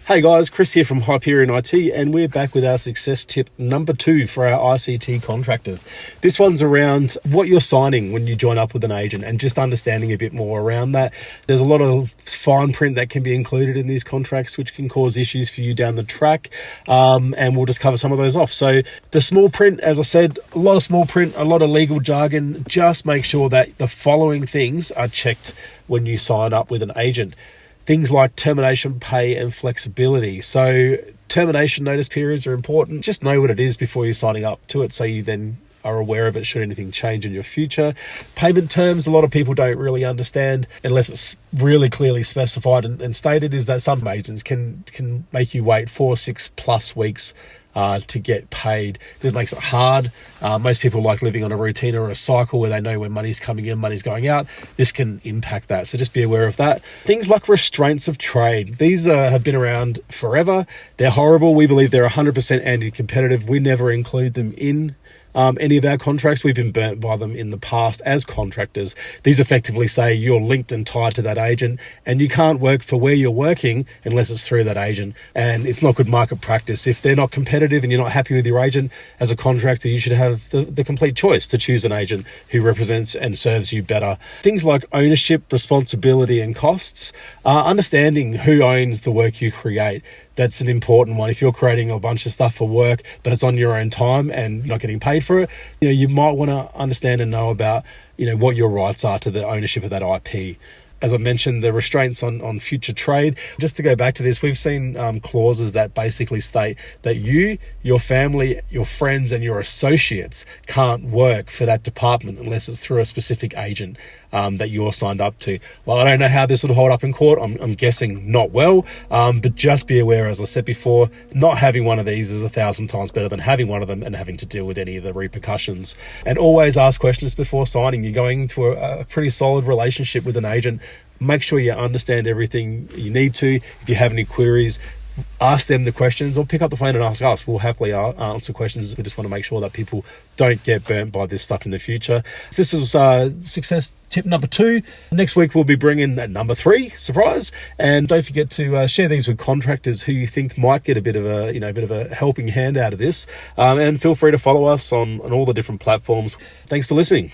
Hey guys, Chris here from Hyperion IT, and we're back with our success tip number 2 for our ICT contractors. This one's around what you're signing when you join up with an agent and just understanding a bit more around that. There's a lot of fine print that can be included in these contracts, which can cause issues for you down the track, and we'll just cover some of those off. So the small print, as I said, a lot of small print, a lot of legal jargon. Just make sure that the following things are checked when you sign up with an agent. Things like termination pay and flexibility. So termination notice periods are important. Just know what it is before you're signing up to it, so you then are aware of it should anything change in your future. Payment terms, a lot of people don't really understand unless it's really clearly specified and stated, is that some agents can make you wait 4 or 6 plus weeks to get paid. This makes it hard. Most people like living on a routine or a cycle where they know when money's coming in, money's going out. This can impact that, so just be aware of that. Things like restraints of trade. These have been around forever. They're horrible. We believe they're 100% anti-competitive. We never include them in any of our contracts. We've been burnt by them in the past as contractors. These effectively say you're linked and tied to that agent, and you can't work for where you're working unless it's through that agent. And it's not good market practice. If they're not competitive and you're not happy with your agent, as a contractor, you should have the complete choice to choose an agent who represents and serves you better. Things like ownership, responsibility, and costs. Understanding who owns the work you create. That's an important one. If you're creating a bunch of stuff for work, but it's on your own time and you're not getting paid for it, you might want to understand and know about, what your rights are to the ownership of that IP. As I mentioned, the restraints on future trade. Just to go back to this, we've seen clauses that basically state that you, your family, your friends, and your associates can't work for that department unless it's through a specific agent that you're signed up to. Well, I don't know how this would hold up in court. I'm guessing not well, but just be aware, as I said before, not having one of these is 1,000 times better than having one of them and having to deal with any of the repercussions. And always ask questions before signing. You're going into a pretty solid relationship with an agent. Make sure you understand everything you need to. If you have any queries, ask them the questions or pick up the phone and ask us. We'll happily answer questions. We just want to make sure that people don't get burnt by this stuff in the future. This is success tip number 2. Next week we'll be bringing number 3, surprise. And don't forget to share these with contractors who you think might get a bit of a helping hand out of this. And feel free to follow us on all the different platforms. Thanks for listening.